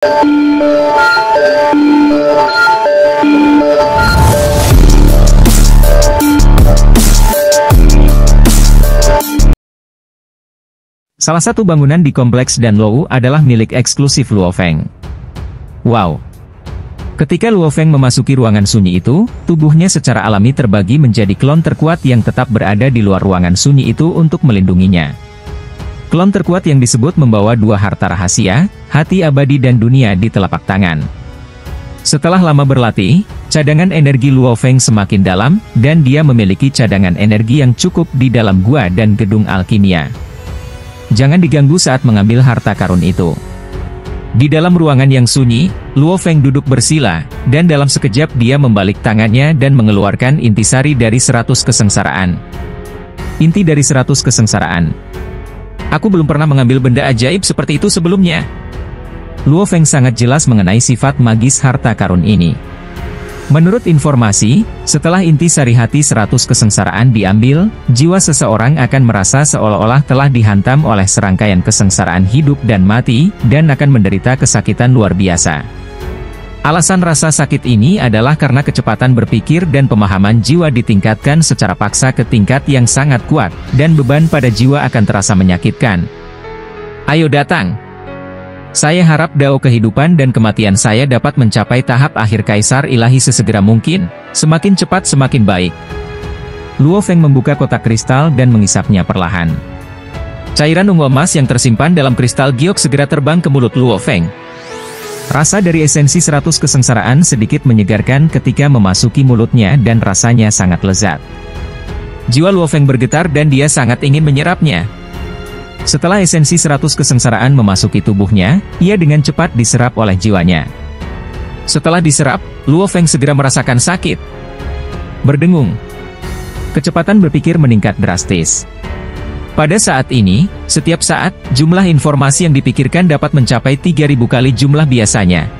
Salah satu bangunan di kompleks Danlou adalah milik eksklusif Luo Feng. Wow! Ketika Luo Feng memasuki ruangan sunyi itu, tubuhnya secara alami terbagi menjadi klon terkuat yang tetap berada di luar ruangan sunyi itu untuk melindunginya. Klon terkuat yang disebut membawa dua harta rahasia, hati abadi dan dunia di telapak tangan. Setelah lama berlatih, cadangan energi Luo Feng semakin dalam, dan dia memiliki cadangan energi yang cukup di dalam gua dan gedung alkimia. Jangan diganggu saat mengambil harta karun itu. Di dalam ruangan yang sunyi, Luo Feng duduk bersila, dan dalam sekejap dia membalik tangannya dan mengeluarkan intisari dari 100 kesengsaraan. Inti dari 100 kesengsaraan. Aku belum pernah mengambil benda ajaib seperti itu sebelumnya. Luo Feng sangat jelas mengenai sifat magis harta karun ini. Menurut informasi, setelah intisari hati 100 kesengsaraan diambil, jiwa seseorang akan merasa seolah-olah telah dihantam oleh serangkaian kesengsaraan hidup dan mati, dan akan menderita kesakitan luar biasa. Alasan rasa sakit ini adalah karena kecepatan berpikir dan pemahaman jiwa ditingkatkan secara paksa ke tingkat yang sangat kuat, dan beban pada jiwa akan terasa menyakitkan. Ayo datang! Saya harap dao kehidupan dan kematian saya dapat mencapai tahap akhir kaisar ilahi sesegera mungkin, semakin cepat semakin baik. Luo Feng membuka kotak kristal dan mengisapnya perlahan. Cairan ungu emas yang tersimpan dalam kristal giok segera terbang ke mulut Luo Feng. Rasa dari esensi 100 kesengsaraan sedikit menyegarkan ketika memasuki mulutnya dan rasanya sangat lezat. Jiwa Luo Feng bergetar dan dia sangat ingin menyerapnya. Setelah esensi 100 kesengsaraan memasuki tubuhnya, ia dengan cepat diserap oleh jiwanya. Setelah diserap, Luo Feng segera merasakan sakit. Berdengung. Kecepatan berpikir meningkat drastis. Pada saat ini, setiap saat, jumlah informasi yang dipikirkan dapat mencapai 3000 kali jumlah biasanya.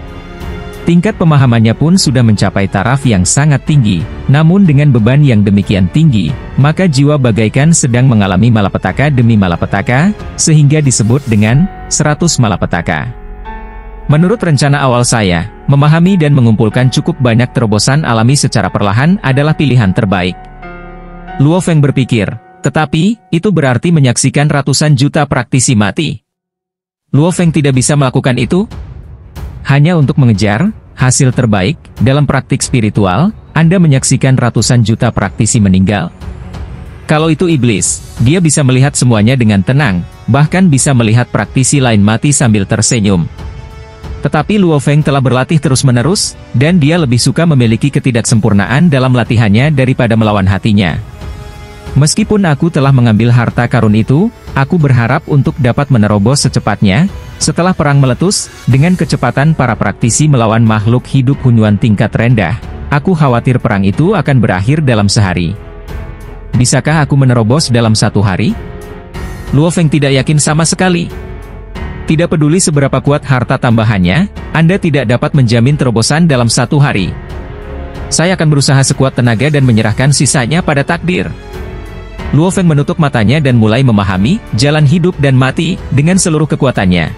Tingkat pemahamannya pun sudah mencapai taraf yang sangat tinggi, namun dengan beban yang demikian tinggi, maka jiwa bagaikan sedang mengalami malapetaka demi malapetaka, sehingga disebut dengan 100 malapetaka. Menurut rencana awal saya, memahami dan mengumpulkan cukup banyak terobosan alami secara perlahan adalah pilihan terbaik. Luo Feng berpikir, tetapi, itu berarti menyaksikan ratusan juta praktisi mati. Luo Feng tidak bisa melakukan itu. Hanya untuk mengejar hasil terbaik dalam praktik spiritual, Anda menyaksikan ratusan juta praktisi meninggal. Kalau itu iblis, dia bisa melihat semuanya dengan tenang, bahkan bisa melihat praktisi lain mati sambil tersenyum. Tetapi Luo Feng telah berlatih terus-menerus, dan dia lebih suka memiliki ketidaksempurnaan dalam latihannya daripada melawan hatinya. Meskipun aku telah mengambil harta karun itu, aku berharap untuk dapat menerobos secepatnya. Setelah perang meletus, dengan kecepatan para praktisi melawan makhluk hidup hunyuan tingkat rendah, aku khawatir perang itu akan berakhir dalam sehari. Bisakah aku menerobos dalam 1 hari? Luo Feng tidak yakin sama sekali. Tidak peduli seberapa kuat harta tambahannya, Anda tidak dapat menjamin terobosan dalam 1 hari. Saya akan berusaha sekuat tenaga dan menyerahkan sisanya pada takdir. Luo Feng menutup matanya dan mulai memahami jalan hidup dan mati dengan seluruh kekuatannya.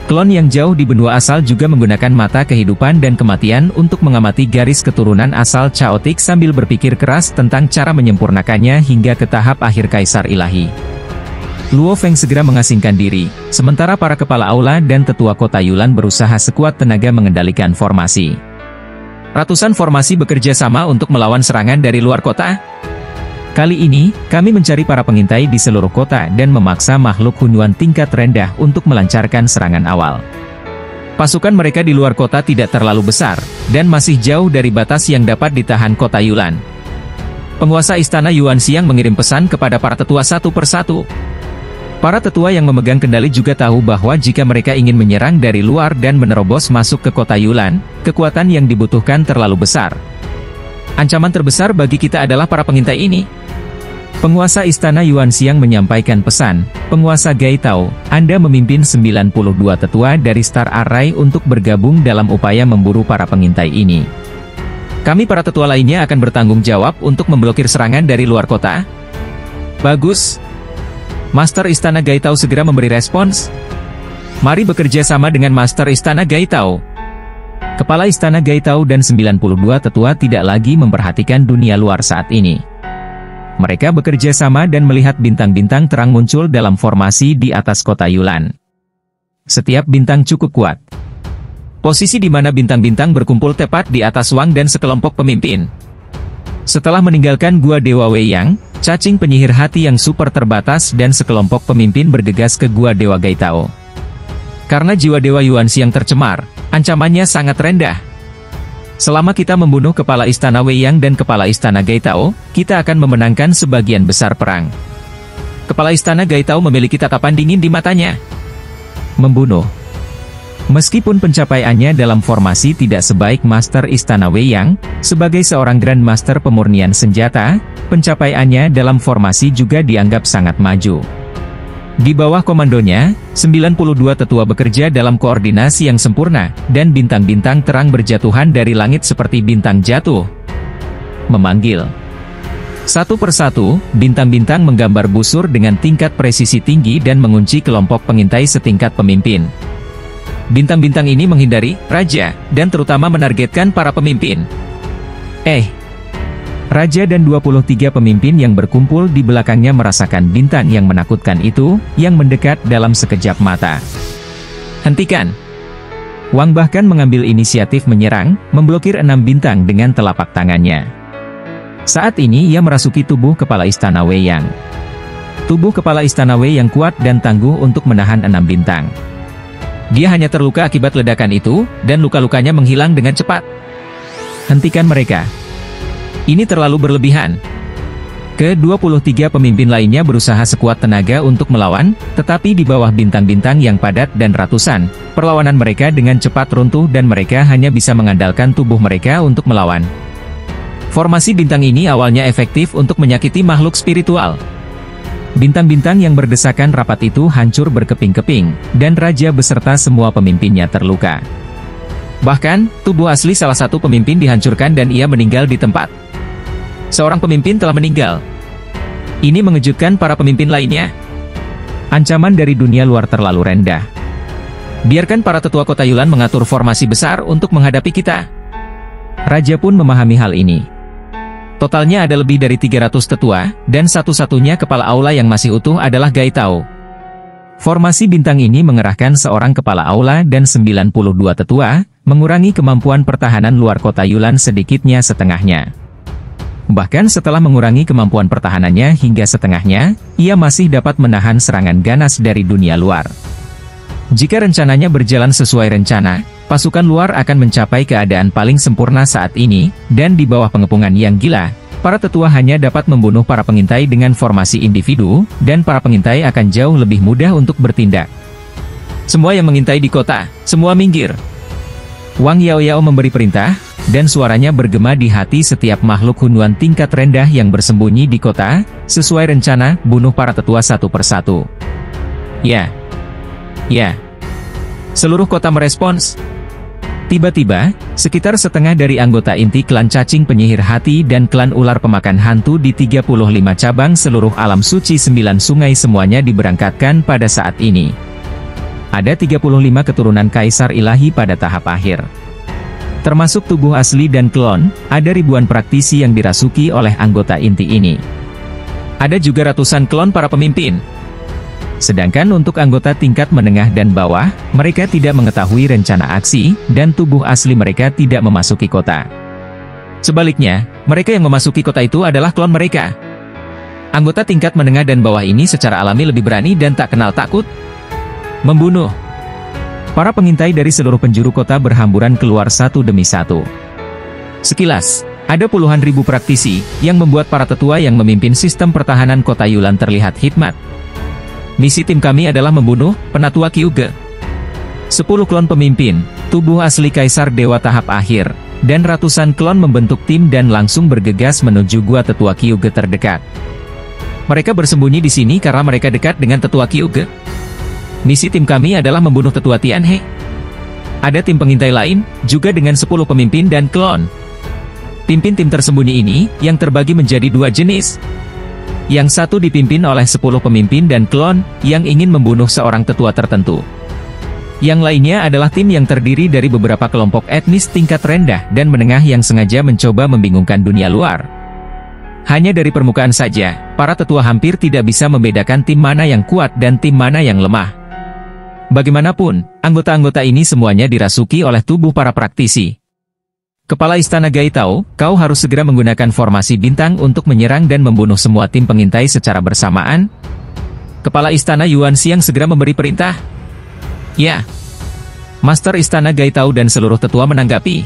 Klon yang jauh di benua asal juga menggunakan mata kehidupan dan kematian untuk mengamati garis keturunan asal caotik sambil berpikir keras tentang cara menyempurnakannya hingga ke tahap akhir kaisar ilahi. Luo Feng segera mengasingkan diri, sementara para kepala aula dan tetua kota Yulan berusaha sekuat tenaga mengendalikan formasi. Ratusan formasi bekerja sama untuk melawan serangan dari luar kota. Kali ini, kami mencari para pengintai di seluruh kota dan memaksa makhluk hunyuan tingkat rendah untuk melancarkan serangan awal. Pasukan mereka di luar kota tidak terlalu besar, dan masih jauh dari batas yang dapat ditahan kota Yulan. Penguasa istana Yuan Xiang mengirim pesan kepada para tetua satu persatu. Para tetua yang memegang kendali juga tahu bahwa jika mereka ingin menyerang dari luar dan menerobos masuk ke kota Yulan, kekuatan yang dibutuhkan terlalu besar. Ancaman terbesar bagi kita adalah para pengintai ini. Penguasa istana Yuan Xiang menyampaikan pesan, Penguasa Gaitao, Anda memimpin 92 tetua dari Star Array untuk bergabung dalam upaya memburu para pengintai ini. Kami para tetua lainnya akan bertanggung jawab untuk memblokir serangan dari luar kota. Bagus. Master Istana Gaitao segera memberi respons. Mari bekerja sama dengan Master Istana Gaitao. Kepala Istana Gaitao dan 92 tetua tidak lagi memperhatikan dunia luar saat ini. Mereka bekerja sama dan melihat bintang-bintang terang muncul dalam formasi di atas kota Yulan. Setiap bintang cukup kuat. Posisi di mana bintang-bintang berkumpul tepat di atas Wang dan sekelompok pemimpin. Setelah meninggalkan Gua Dewa Weiyang, cacing penyihir hati yang super terbatas dan sekelompok pemimpin bergegas ke Gua Dewa Gaitao. Karena jiwa Dewa Yuanxi yang tercemar, ancamannya sangat rendah. Selama kita membunuh Kepala Istana Weiyang dan Kepala Istana Gaitao, kita akan memenangkan sebagian besar perang. Kepala Istana Gaitao memiliki tatapan dingin di matanya. Membunuh. Meskipun pencapaiannya dalam formasi tidak sebaik Master Istana Weiyang, sebagai seorang Grand Master pemurnian senjata, pencapaiannya dalam formasi juga dianggap sangat maju. Di bawah komandonya, 92 tetua bekerja dalam koordinasi yang sempurna, dan bintang-bintang terang berjatuhan dari langit seperti bintang jatuh. Memanggil. Satu persatu, bintang-bintang menggambar busur dengan tingkat presisi tinggi dan mengunci kelompok pengintai setingkat pemimpin. Bintang-bintang ini menghindari raja, dan terutama menargetkan para pemimpin. Raja dan 23 pemimpin yang berkumpul di belakangnya merasakan bintang yang menakutkan itu, yang mendekat dalam sekejap mata. Hentikan! Wang bahkan mengambil inisiatif menyerang, memblokir 6 bintang dengan telapak tangannya. Saat ini ia merasuki tubuh Kepala Istana Weiyang. Tubuh Kepala Istana Weiyang kuat dan tangguh untuk menahan 6 bintang. Dia hanya terluka akibat ledakan itu, dan luka-lukanya menghilang dengan cepat. Hentikan mereka. Ini terlalu berlebihan. Ke-23 pemimpin lainnya berusaha sekuat tenaga untuk melawan, tetapi di bawah bintang-bintang yang padat dan ratusan, perlawanan mereka dengan cepat runtuh dan mereka hanya bisa mengandalkan tubuh mereka untuk melawan. Formasi bintang ini awalnya efektif untuk menyakiti makhluk spiritual. Bintang-bintang yang berdesakan rapat itu hancur berkeping-keping, dan raja beserta semua pemimpinnya terluka. Bahkan, tubuh asli salah satu pemimpin dihancurkan dan ia meninggal di tempat. Seorang pemimpin telah meninggal. Ini mengejutkan para pemimpin lainnya. Ancaman dari dunia luar terlalu rendah. Biarkan para tetua kota Yulan mengatur formasi besar untuk menghadapi kita. Raja pun memahami hal ini. Totalnya ada lebih dari 300 tetua, dan satu-satunya kepala aula yang masih utuh adalah Gaitao. Formasi bintang ini mengerahkan seorang kepala aula dan 92 tetua, mengurangi kemampuan pertahanan luar kota Yulan sedikitnya setengahnya. Bahkan setelah mengurangi kemampuan pertahanannya hingga setengahnya, ia masih dapat menahan serangan ganas dari dunia luar. Jika rencananya berjalan sesuai rencana, pasukan luar akan mencapai keadaan paling sempurna saat ini, dan di bawah pengepungan yang gila, para tetua hanya dapat membunuh para pengintai dengan formasi individu, dan para pengintai akan jauh lebih mudah untuk bertindak. Semua yang mengintai di kota, semua minggir. Wang Yaoyao memberi perintah, dan suaranya bergema di hati setiap makhluk Hunuan tingkat rendah yang bersembunyi di kota, sesuai rencana, bunuh para tetua satu persatu. Ya. Seluruh kota merespons. Tiba-tiba, sekitar setengah dari anggota inti klan cacing penyihir hati dan klan ular pemakan hantu di 35 cabang seluruh alam suci 9 sungai semuanya diberangkatkan pada saat ini. Ada 35 keturunan kaisar ilahi pada tahap akhir. Termasuk tubuh asli dan klon, ada ribuan praktisi yang dirasuki oleh anggota inti ini. Ada juga ratusan klon para pemimpin. Sedangkan untuk anggota tingkat menengah dan bawah, mereka tidak mengetahui rencana aksi, dan tubuh asli mereka tidak memasuki kota. Sebaliknya, mereka yang memasuki kota itu adalah klon mereka. Anggota tingkat menengah dan bawah ini secara alami lebih berani dan tak kenal takut. Membunuh. Para pengintai dari seluruh penjuru kota berhamburan keluar satu demi satu. Sekilas, ada puluhan ribu praktisi, yang membuat para tetua yang memimpin sistem pertahanan kota Yulan terlihat hikmat. Misi tim kami adalah membunuh penatua Kyuge. 10 klon pemimpin, tubuh asli kaisar dewa tahap akhir, dan ratusan klon membentuk tim dan langsung bergegas menuju gua tetua Kyuge terdekat. Mereka bersembunyi di sini karena mereka dekat dengan tetua Kyuge. Misi tim kami adalah membunuh tetua Tianhe. Ada tim pengintai lain, juga dengan 10 pemimpin dan klon. Pimpin tim tersembunyi ini, yang terbagi menjadi 2 jenis. Yang satu dipimpin oleh 10 pemimpin dan klon, yang ingin membunuh seorang tetua tertentu. Yang lainnya adalah tim yang terdiri dari beberapa kelompok etnis tingkat rendah dan menengah yang sengaja mencoba membingungkan dunia luar. Hanya dari permukaan saja, para tetua hampir tidak bisa membedakan tim mana yang kuat dan tim mana yang lemah. Bagaimanapun, anggota-anggota ini semuanya dirasuki oleh tubuh para praktisi. Kepala Istana Gaitao, kau harus segera menggunakan formasi bintang untuk menyerang dan membunuh semua tim pengintai secara bersamaan. Kepala Istana Yuan Xiang segera memberi perintah. Ya. Master Istana Gaitao dan seluruh tetua menanggapi.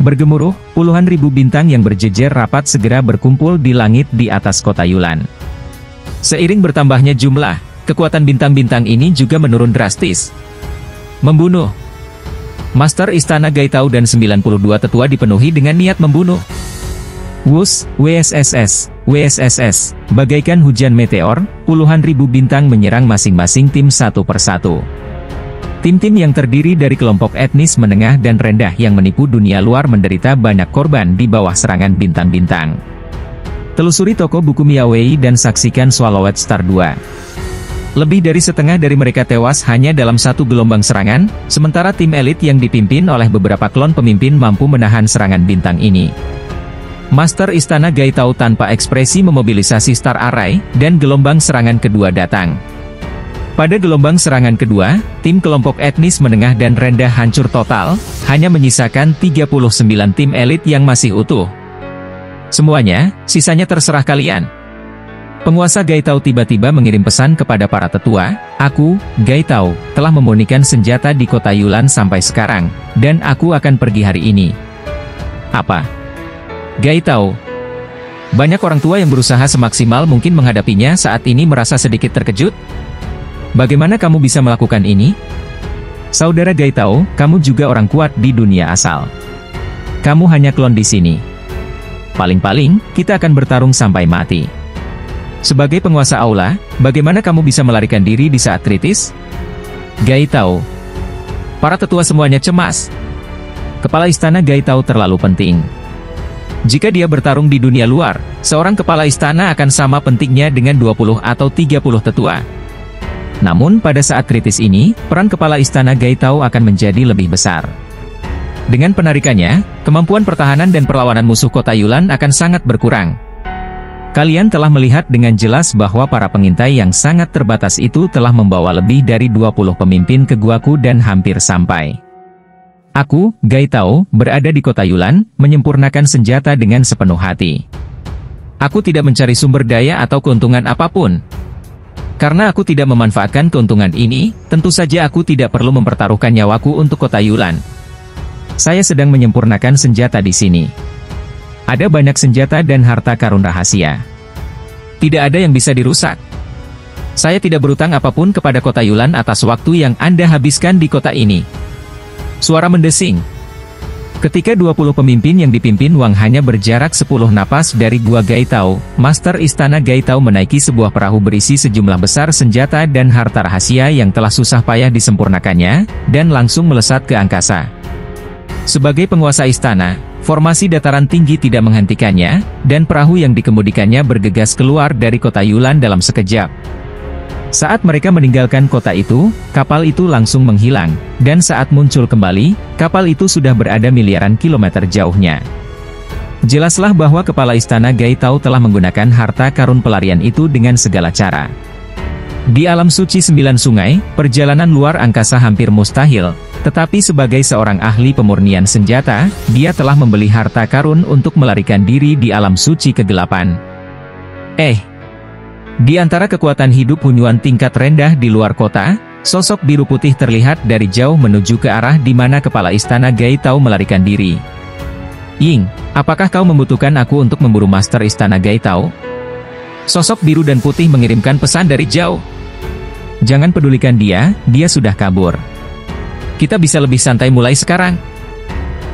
Bergemuruh, puluhan ribu bintang yang berjejer rapat segera berkumpul di langit di atas kota Yulan. Seiring bertambahnya jumlah, kekuatan bintang-bintang ini juga menurun drastis. Membunuh. Master Istana Gaitao dan 92 tetua dipenuhi dengan niat membunuh. Wus, WSSS, WSSS, bagaikan hujan meteor, puluhan ribu bintang menyerang masing-masing tim satu persatu. Tim-tim yang terdiri dari kelompok etnis menengah dan rendah yang menipu dunia luar menderita banyak korban di bawah serangan bintang-bintang. Telusuri toko buku Miawei dan saksikan Swallowed Star 2. Lebih dari setengah dari mereka tewas hanya dalam satu gelombang serangan, sementara tim elit yang dipimpin oleh beberapa klon pemimpin mampu menahan serangan bintang ini. Master Istana Gaitao tanpa ekspresi memobilisasi Star Array, dan gelombang serangan kedua datang. Pada gelombang serangan kedua, tim kelompok etnis menengah dan rendah hancur total, hanya menyisakan 39 tim elit yang masih utuh. Semuanya, sisanya terserah kalian. Penguasa Gaitao tiba-tiba mengirim pesan kepada para tetua, aku, Gaitao, telah memurnikan senjata di kota Yulan sampai sekarang, dan aku akan pergi hari ini. Apa? Gaitao. Banyak orang tua yang berusaha semaksimal mungkin menghadapinya saat ini merasa sedikit terkejut. Bagaimana kamu bisa melakukan ini? Saudara Gaitao, kamu juga orang kuat di dunia asal. Kamu hanya klon di sini. Paling-paling, kita akan bertarung sampai mati. Sebagai penguasa aula, bagaimana kamu bisa melarikan diri di saat kritis? Gaitao. Para tetua semuanya cemas. Kepala Istana Gaitao terlalu penting. Jika dia bertarung di dunia luar, seorang kepala istana akan sama pentingnya dengan 20 atau 30 tetua. Namun pada saat kritis ini, peran kepala Istana Gaitao akan menjadi lebih besar. Dengan penarikannya, kemampuan pertahanan dan perlawanan musuh kota Yulan akan sangat berkurang. Kalian telah melihat dengan jelas bahwa para pengintai yang sangat terbatas itu telah membawa lebih dari 20 pemimpin ke guaku dan hampir sampai. Aku, Gaitao, berada di kota Yulan, menyempurnakan senjata dengan sepenuh hati. Aku tidak mencari sumber daya atau keuntungan apapun. Karena aku tidak memanfaatkan keuntungan ini, tentu saja aku tidak perlu mempertaruhkan nyawaku untuk kota Yulan. Saya sedang menyempurnakan senjata di sini. Ada banyak senjata dan harta karun rahasia. Tidak ada yang bisa dirusak. Saya tidak berutang apapun kepada kota Yulan atas waktu yang Anda habiskan di kota ini. Suara mendesing. Ketika 20 pemimpin yang dipimpin Wang hanya berjarak 10 napas dari gua Gaitao, Master Istana Gaitao menaiki sebuah perahu berisi sejumlah besar senjata dan harta rahasia yang telah susah payah disempurnakannya, dan langsung melesat ke angkasa. Sebagai penguasa istana, formasi dataran tinggi tidak menghentikannya, dan perahu yang dikemudikannya bergegas keluar dari kota Yulan dalam sekejap. Saat mereka meninggalkan kota itu, kapal itu langsung menghilang, dan saat muncul kembali, kapal itu sudah berada miliaran kilometer jauhnya. Jelaslah bahwa kepala Istana Gaitao telah menggunakan harta karun pelarian itu dengan segala cara. Di alam suci 9 sungai, perjalanan luar angkasa hampir mustahil, tetapi sebagai seorang ahli pemurnian senjata, dia telah membeli harta karun untuk melarikan diri di alam suci kegelapan. Di antara kekuatan hidup Hunyuan tingkat rendah di luar kota, sosok biru putih terlihat dari jauh menuju ke arah di mana kepala Istana Gaitao melarikan diri. Ying, apakah kau membutuhkan aku untuk memburu Master Istana Gaitao? Sosok biru dan putih mengirimkan pesan dari jauh. Jangan pedulikan dia, dia sudah kabur. Kita bisa lebih santai mulai sekarang.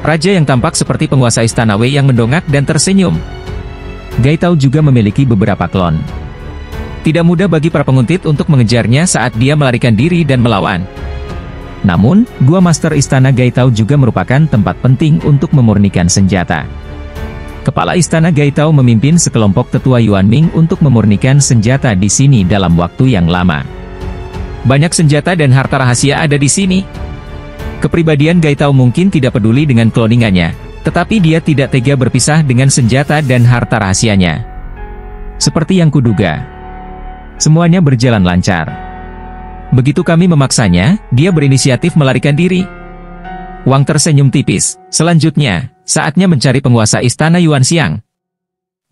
Raja yang tampak seperti penguasa Istana Wei yang mendongak dan tersenyum. Gaitao juga memiliki beberapa klon. Tidak mudah bagi para penguntit untuk mengejarnya saat dia melarikan diri dan melawan. Namun, gua Master Istana Gaitao juga merupakan tempat penting untuk memurnikan senjata. Kepala Istana Gaitao memimpin sekelompok tetua Yuan Ming untuk memurnikan senjata di sini dalam waktu yang lama. Banyak senjata dan harta rahasia ada di sini. Kepribadian Gai Tao mungkin tidak peduli dengan cloningannya, tetapi dia tidak tega berpisah dengan senjata dan harta rahasianya. Seperti yang kuduga, semuanya berjalan lancar. Begitu kami memaksanya, dia berinisiatif melarikan diri. Wang tersenyum tipis. Selanjutnya, saatnya mencari penguasa istana Yuanxiang.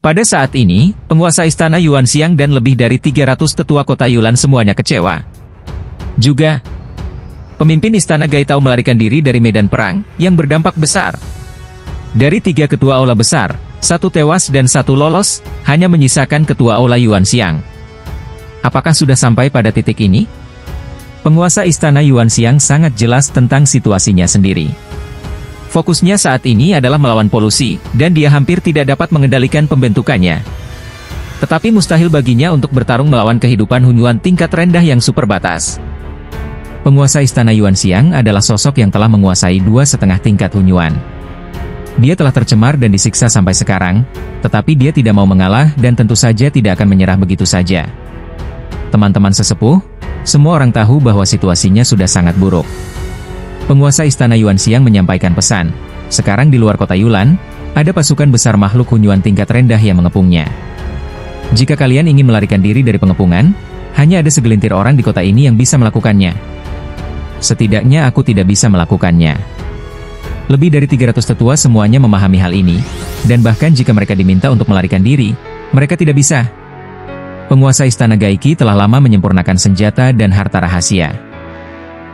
Pada saat ini, penguasa istana Yuanxiang dan lebih dari 300 tetua kota Yulan semuanya kecewa. Juga, pemimpin istana Gai Tao melarikan diri dari medan perang, yang berdampak besar. Dari 3 ketua aula besar, 1 tewas dan 1 lolos, hanya menyisakan ketua aula Yuanxiang. Apakah sudah sampai pada titik ini? Penguasa istana Yuanxiang sangat jelas tentang situasinya sendiri. Fokusnya saat ini adalah melawan polusi, dan dia hampir tidak dapat mengendalikan pembentukannya. Tetapi mustahil baginya untuk bertarung melawan kehidupan Hunyuan tingkat rendah yang super batas. Penguasa istana Yuanxiang adalah sosok yang telah menguasai 2,5 tingkat Hunyuan. Dia telah tercemar dan disiksa sampai sekarang, tetapi dia tidak mau mengalah dan tentu saja tidak akan menyerah begitu saja. Teman-teman sesepuh, semua orang tahu bahwa situasinya sudah sangat buruk. Penguasa istana Yuanxiang menyampaikan pesan. Sekarang di luar kota Yulan, ada pasukan besar makhluk Hunyuan tingkat rendah yang mengepungnya. Jika kalian ingin melarikan diri dari pengepungan, hanya ada segelintir orang di kota ini yang bisa melakukannya. Setidaknya aku tidak bisa melakukannya. Lebih dari 300 tetua semuanya memahami hal ini, dan bahkan jika mereka diminta untuk melarikan diri, mereka tidak bisa. Penguasa istana Gaiki telah lama menyempurnakan senjata dan harta rahasia.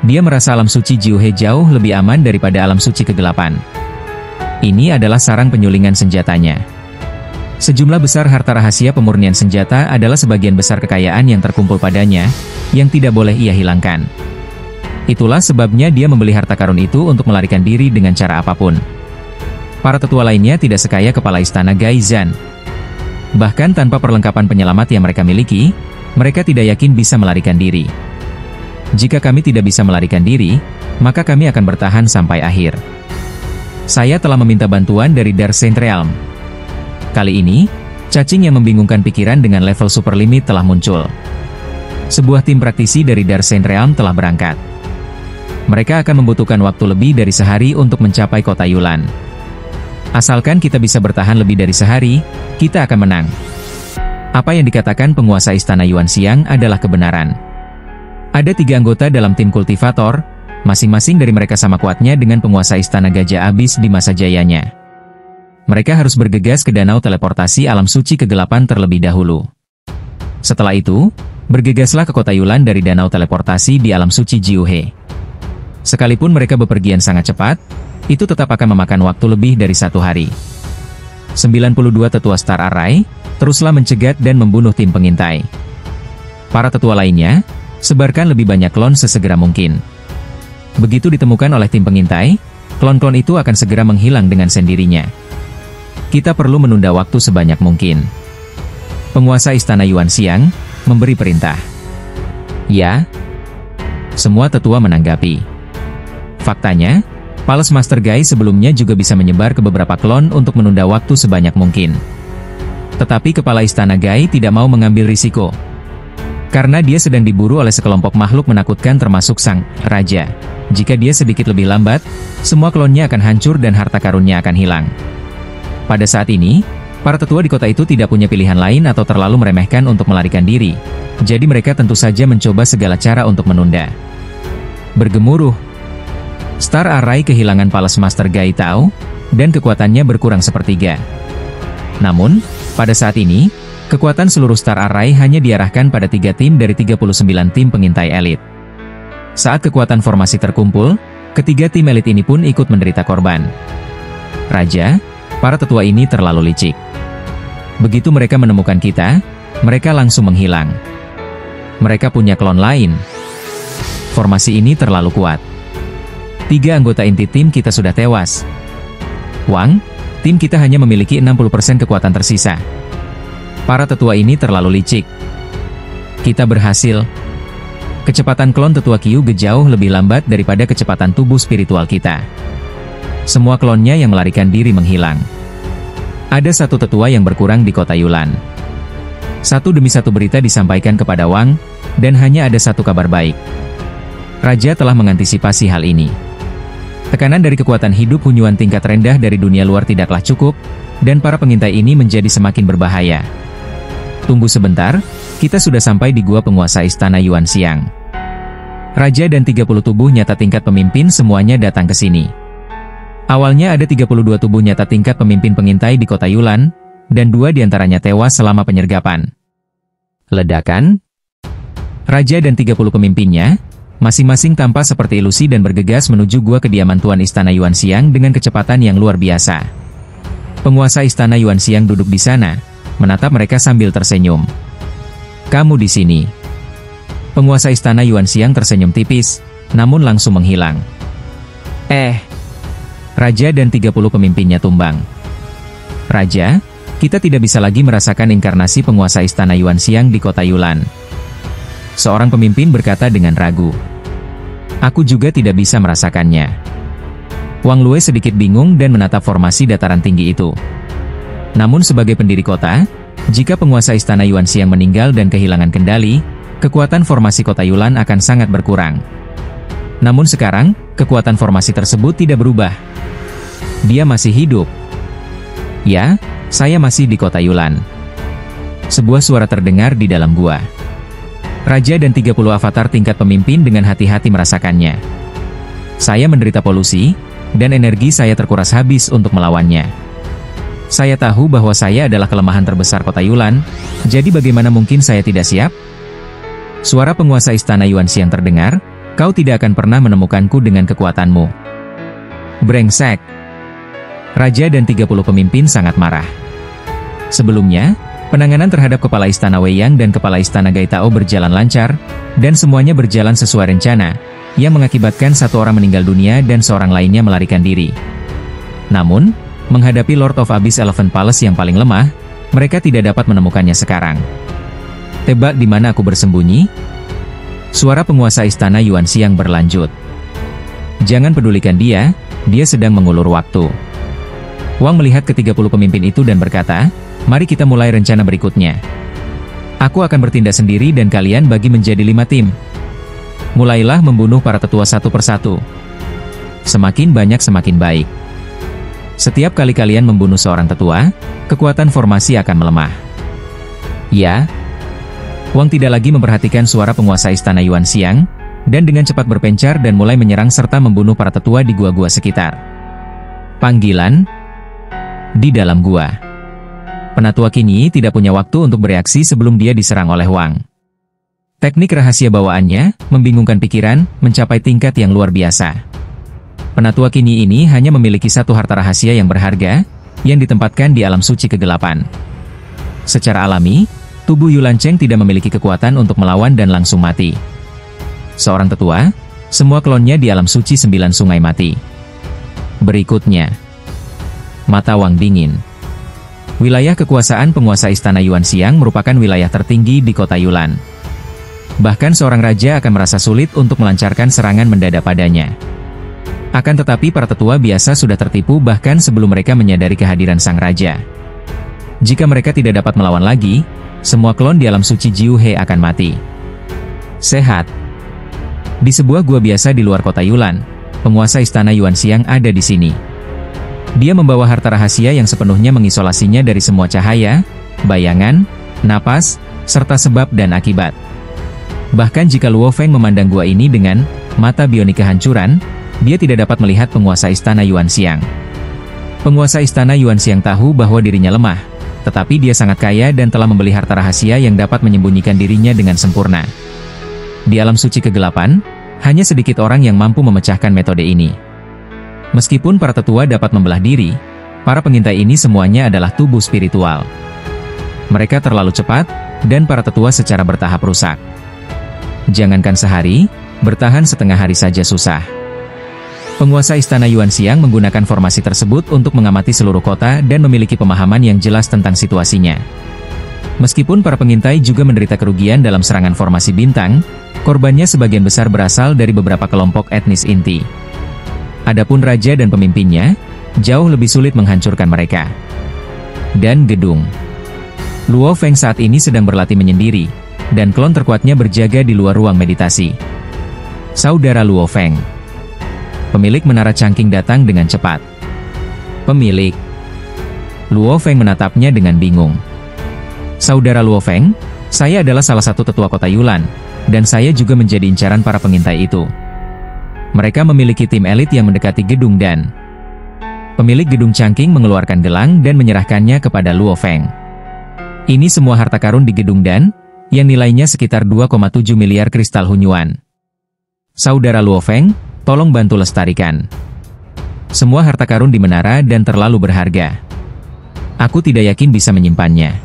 Dia merasa alam suci Jiuhe jauh lebih aman daripada alam suci kegelapan. Ini adalah sarang penyulingan senjatanya. Sejumlah besar harta rahasia pemurnian senjata adalah sebagian besar kekayaan yang terkumpul padanya, yang tidak boleh ia hilangkan. Itulah sebabnya dia membeli harta karun itu untuk melarikan diri dengan cara apapun. Para tetua lainnya tidak sekaya kepala istana Gaizan. Bahkan tanpa perlengkapan penyelamat yang mereka miliki, mereka tidak yakin bisa melarikan diri. Jika kami tidak bisa melarikan diri, maka kami akan bertahan sampai akhir. Saya telah meminta bantuan dari Dark Saint Realm. Kali ini, cacing yang membingungkan pikiran dengan level super limit telah muncul. Sebuah tim praktisi dari Dark Saint Realm telah berangkat. Mereka akan membutuhkan waktu lebih dari sehari untuk mencapai kota Yulan. Asalkan kita bisa bertahan lebih dari sehari, kita akan menang. Apa yang dikatakan penguasa istana Yuanxiang adalah kebenaran. Ada 3 anggota dalam tim kultivator, masing-masing dari mereka sama kuatnya dengan penguasa istana Gajah Abis di masa jayanya. Mereka harus bergegas ke danau teleportasi alam suci kegelapan terlebih dahulu. Setelah itu, bergegaslah ke kota Yulan dari danau teleportasi di alam suci Jiuhe. Sekalipun mereka bepergian sangat cepat, itu tetap akan memakan waktu lebih dari 1 hari. 92 tetua Star Array, teruslah mencegat dan membunuh tim pengintai. Para tetua lainnya, sebarkan lebih banyak klon sesegera mungkin. Begitu ditemukan oleh tim pengintai, klon-klon itu akan segera menghilang dengan sendirinya. Kita perlu menunda waktu sebanyak mungkin. Penguasa istana Yuanxiang memberi perintah. Ya. Semua tetua menanggapi. Faktanya, Palace Master Gai sebelumnya juga bisa menyebar ke beberapa klon untuk menunda waktu sebanyak mungkin. Tetapi kepala istana Gai tidak mau mengambil risiko. Karena dia sedang diburu oleh sekelompok makhluk menakutkan termasuk sang raja. Jika dia sedikit lebih lambat, semua klonnya akan hancur dan harta karunnya akan hilang. Pada saat ini, para tetua di kota itu tidak punya pilihan lain atau terlalu meremehkan untuk melarikan diri. Jadi mereka tentu saja mencoba segala cara untuk menunda. Bergemuruh. Star Array kehilangan Palace Master Gai Tao, dan kekuatannya berkurang sepertiga. Namun, pada saat ini, kekuatan seluruh Star Array hanya diarahkan pada 3 tim dari 39 tim pengintai elit. Saat kekuatan formasi terkumpul, ketiga tim elit ini pun ikut menderita korban. Raja, para tetua ini terlalu licik. Begitu mereka menemukan kita, mereka langsung menghilang. Mereka punya klon lain. Formasi ini terlalu kuat. 3 anggota inti tim kita sudah tewas. Wang, tim kita hanya memiliki 60% kekuatan tersisa. Para tetua ini terlalu licik. Kita berhasil. Kecepatan klon tetua Kyuge jauh lebih lambat daripada kecepatan tubuh spiritual kita. Semua klonnya yang melarikan diri menghilang. Ada 1 tetua yang berkurang di kota Yulan. Satu demi satu berita disampaikan kepada Wang, dan hanya ada satu kabar baik. Raja telah mengantisipasi hal ini. Tekanan dari kekuatan hidup Hunyuan tingkat rendah dari dunia luar tidaklah cukup, dan para pengintai ini menjadi semakin berbahaya. Tunggu sebentar, kita sudah sampai di gua penguasa istana Yuanxiang. Raja dan 30 tubuh nyata tingkat pemimpin semuanya datang ke sini. Awalnya ada 32 tubuh nyata tingkat pemimpin pengintai di kota Yulan, dan 2 diantaranya tewas selama penyergapan. Ledakan? Raja dan 30 pemimpinnya, masing-masing tampak seperti ilusi dan bergegas menuju gua kediaman Tuan Istana Yuanxiang dengan kecepatan yang luar biasa. Penguasa Istana Yuanxiang duduk di sana, menatap mereka sambil tersenyum. "Kamu di sini." Penguasa Istana Yuanxiang tersenyum tipis, namun langsung menghilang. Raja dan 30 pemimpinnya tumbang. "Raja, kita tidak bisa lagi merasakan inkarnasi penguasa Istana Yuanxiang di kota Yulan." Seorang pemimpin berkata dengan ragu. "Aku juga tidak bisa merasakannya." Wang Lue sedikit bingung dan menatap formasi dataran tinggi itu. Namun sebagai pendiri kota, jika penguasa Istana Yuanxiang meninggal dan kehilangan kendali, kekuatan formasi kota Yulan akan sangat berkurang. Namun sekarang, kekuatan formasi tersebut tidak berubah. Dia masih hidup. "Ya, saya masih di kota Yulan." Sebuah suara terdengar di dalam gua. Raja dan 30 avatar tingkat pemimpin dengan hati-hati merasakannya. "Saya menderita polusi, dan energi saya terkuras habis untuk melawannya. Saya tahu bahwa saya adalah kelemahan terbesar kota Yulan, jadi bagaimana mungkin saya tidak siap?" Suara penguasa istana Yuanxiang terdengar, "Kau tidak akan pernah menemukanku dengan kekuatanmu." Brengsek! Raja dan 30 pemimpin sangat marah. Sebelumnya, penanganan terhadap Kepala Istana Weiyang dan Kepala Istana Gaitao berjalan lancar, dan semuanya berjalan sesuai rencana, yang mengakibatkan satu orang meninggal dunia dan seorang lainnya melarikan diri. Namun, menghadapi Lord of Abyss Elephant Palace yang paling lemah, mereka tidak dapat menemukannya sekarang. "Tebak di mana aku bersembunyi?" Suara penguasa istana Yuanxiang berlanjut. "Jangan pedulikan dia, dia sedang mengulur waktu." Wang melihat ke-30 pemimpin itu dan berkata, "Mari kita mulai rencana berikutnya. Aku akan bertindak sendiri dan kalian bagi menjadi 5 tim. Mulailah membunuh para tetua satu persatu. Semakin banyak semakin baik. Setiap kali kalian membunuh seorang tetua, kekuatan formasi akan melemah." "Ya." Wang tidak lagi memperhatikan suara penguasa istana Yuanxiang, dan dengan cepat berpencar dan mulai menyerang serta membunuh para tetua di gua-gua sekitar. Panggilan di dalam gua. Penatua kini tidak punya waktu untuk bereaksi sebelum dia diserang oleh Wang. Teknik rahasia bawaannya membingungkan pikiran, mencapai tingkat yang luar biasa. Penatua kini ini hanya memiliki satu harta rahasia yang berharga, yang ditempatkan di alam suci kegelapan. Secara alami, tubuh Yulanceng tidak memiliki kekuatan untuk melawan dan langsung mati. Seorang tetua, semua klonnya di alam suci 9 sungai mati. Berikutnya, mata Wang dingin. Wilayah kekuasaan penguasa istana Yuanxiang merupakan wilayah tertinggi di kota Yulan. Bahkan seorang raja akan merasa sulit untuk melancarkan serangan mendadak padanya. Akan tetapi para tetua biasa sudah tertipu bahkan sebelum mereka menyadari kehadiran sang raja. Jika mereka tidak dapat melawan lagi, semua klon di alam suci Jiu He akan mati. Sehat. Di sebuah gua biasa di luar kota Yulan, penguasa istana Yuanxiang ada di sini. Dia membawa harta rahasia yang sepenuhnya mengisolasinya dari semua cahaya, bayangan, napas, serta sebab dan akibat. Bahkan jika Luo Feng memandang gua ini dengan mata bionik kehancuran, dia tidak dapat melihat penguasa istana Yuanxiang. Penguasa istana Yuanxiang tahu bahwa dirinya lemah, tetapi dia sangat kaya dan telah membeli harta rahasia yang dapat menyembunyikan dirinya dengan sempurna. Di alam suci kegelapan, hanya sedikit orang yang mampu memecahkan metode ini. Meskipun para tetua dapat membelah diri, para pengintai ini semuanya adalah tubuh spiritual. Mereka terlalu cepat, dan para tetua secara bertahap rusak. Jangankan sehari, bertahan setengah hari saja susah. Penguasa istana Yuanxiang menggunakan formasi tersebut untuk mengamati seluruh kota dan memiliki pemahaman yang jelas tentang situasinya. Meskipun para pengintai juga menderita kerugian dalam serangan formasi bintang, korbannya sebagian besar berasal dari beberapa kelompok etnis inti. Adapun raja dan pemimpinnya, jauh lebih sulit menghancurkan mereka. Dan gedung. Luo Feng saat ini sedang berlatih menyendiri, dan klon terkuatnya berjaga di luar ruang meditasi. Saudara Luo Feng. Pemilik menara cangking datang dengan cepat. Pemilik. Luo Feng menatapnya dengan bingung. Saudara Luo Feng, saya adalah salah satu tetua kota Yulan, dan saya juga menjadi incaran para pengintai itu. Mereka memiliki tim elit yang mendekati gedung dan pemilik gedung cangking mengeluarkan gelang dan menyerahkannya kepada Luo Feng. Ini semua harta karun di gedung dan, yang nilainya sekitar 2,7 miliar kristal Hunyuan. Saudara Luo Feng, tolong bantu lestarikan. Semua harta karun di menara dan terlalu berharga. Aku tidak yakin bisa menyimpannya.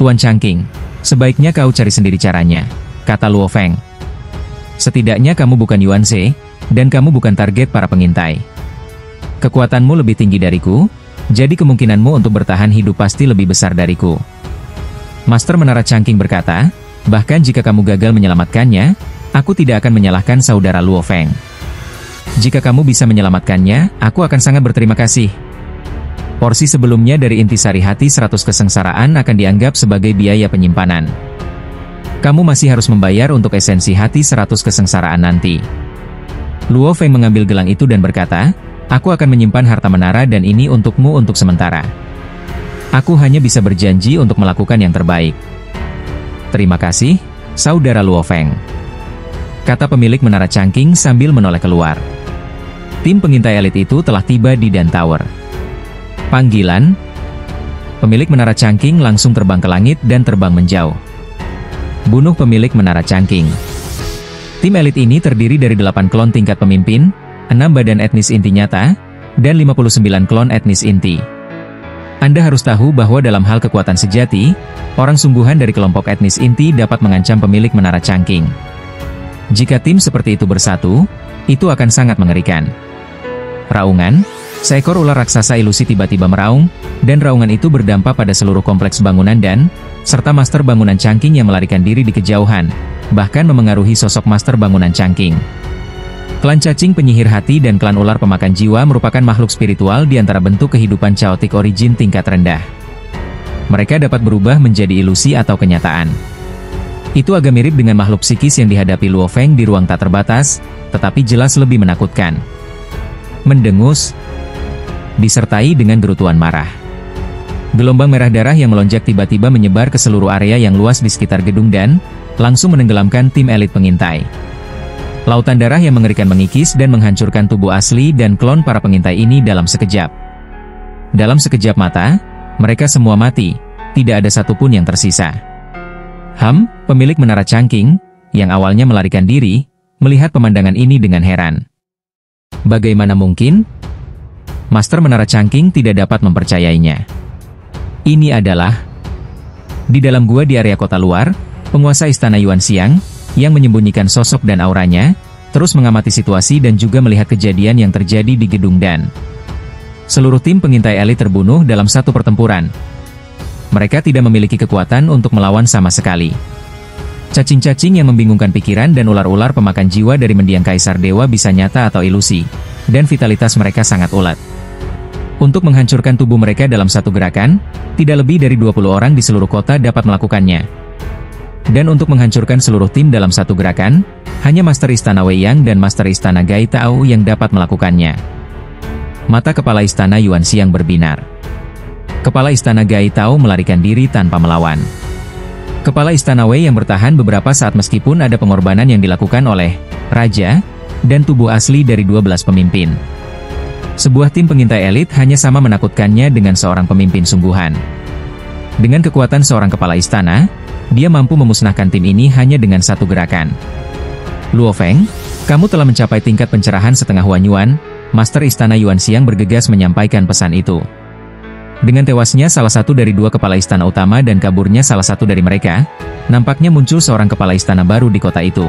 Tuan Cangking, sebaiknya kau cari sendiri caranya, kata Luo Feng. Setidaknya kamu bukan Yuan Ze, dan kamu bukan target para pengintai. Kekuatanmu lebih tinggi dariku, jadi kemungkinanmu untuk bertahan hidup pasti lebih besar dariku. Master Menara Cangking berkata, bahkan jika kamu gagal menyelamatkannya, aku tidak akan menyalahkan saudara Luo Feng. Jika kamu bisa menyelamatkannya, aku akan sangat berterima kasih. Porsi sebelumnya dari intisari hati 100 kesengsaraan akan dianggap sebagai biaya penyimpanan. Kamu masih harus membayar untuk esensi hati 100 kesengsaraan nanti. Luo Feng mengambil gelang itu dan berkata, aku akan menyimpan harta menara dan ini untukmu untuk sementara. Aku hanya bisa berjanji untuk melakukan yang terbaik. Terima kasih, saudara Luo Feng, kata pemilik menara cangking sambil menoleh keluar. Tim pengintai elit itu telah tiba di Dan Tower. Panggilan. Pemilik menara cangking langsung terbang ke langit dan terbang menjauh. Bunuh pemilik menara cangking. Tim elit ini terdiri dari 8 klon tingkat pemimpin, 6 badan etnis inti nyata, dan 59 klon etnis inti. Anda harus tahu bahwa dalam hal kekuatan sejati, orang sungguhan dari kelompok etnis inti dapat mengancam pemilik menara cangking. Jika tim seperti itu bersatu, itu akan sangat mengerikan. Raungan, seekor ular raksasa ilusi tiba-tiba meraung, dan raungan itu berdampak pada seluruh kompleks bangunan dan, serta master bangunan cangking yang melarikan diri di kejauhan, bahkan memengaruhi sosok master bangunan cangking. Klan cacing penyihir hati dan klan ular pemakan jiwa merupakan makhluk spiritual di antara bentuk kehidupan chaotic origin tingkat rendah. Mereka dapat berubah menjadi ilusi atau kenyataan. Itu agak mirip dengan makhluk psikis yang dihadapi Luo Feng di ruang tak terbatas, tetapi jelas lebih menakutkan. Mendengus, disertai dengan gerutuan marah. Gelombang merah darah yang melonjak tiba-tiba menyebar ke seluruh area yang luas di sekitar gedung dan, langsung menenggelamkan tim elit pengintai. Lautan darah yang mengerikan mengikis dan menghancurkan tubuh asli dan klon para pengintai ini dalam sekejap. Dalam sekejap mata, mereka semua mati, tidak ada satupun yang tersisa. Pemilik menara cangking, yang awalnya melarikan diri, melihat pemandangan ini dengan heran. Bagaimana mungkin? Master menara cangking tidak dapat mempercayainya. Ini adalah di dalam gua di area kota luar, penguasa istana Yuan Xiang, yang menyembunyikan sosok dan auranya, terus mengamati situasi dan juga melihat kejadian yang terjadi di gedung dan. Seluruh tim pengintai elit terbunuh dalam satu pertempuran. Mereka tidak memiliki kekuatan untuk melawan sama sekali. Cacing-cacing yang membingungkan pikiran dan ular-ular pemakan jiwa dari mendiang Kaisar Dewa bisa nyata atau ilusi, dan vitalitas mereka sangat ulet. Untuk menghancurkan tubuh mereka dalam satu gerakan, tidak lebih dari 20 orang di seluruh kota dapat melakukannya. Dan untuk menghancurkan seluruh tim dalam satu gerakan, hanya Master Istana Wei Yang dan Master Istana Gai Tao yang dapat melakukannya. Mata kepala istana Yuan Xiang berbinar. Kepala istana Gai Tao melarikan diri tanpa melawan. Kepala istana Wei yang bertahan beberapa saat meskipun ada pengorbanan yang dilakukan oleh Raja, dan tubuh asli dari 12 pemimpin. Sebuah tim pengintai elit hanya sama menakutkannya dengan seorang pemimpin sungguhan. Dengan kekuatan seorang kepala istana, dia mampu memusnahkan tim ini hanya dengan satu gerakan. Luo Feng, kamu telah mencapai tingkat pencerahan setengah Huanyuan. Master Istana Yuan Xiang bergegas menyampaikan pesan itu. Dengan tewasnya salah satu dari 2 kepala istana utama dan kaburnya salah satu dari mereka, nampaknya muncul seorang kepala istana baru di kota itu.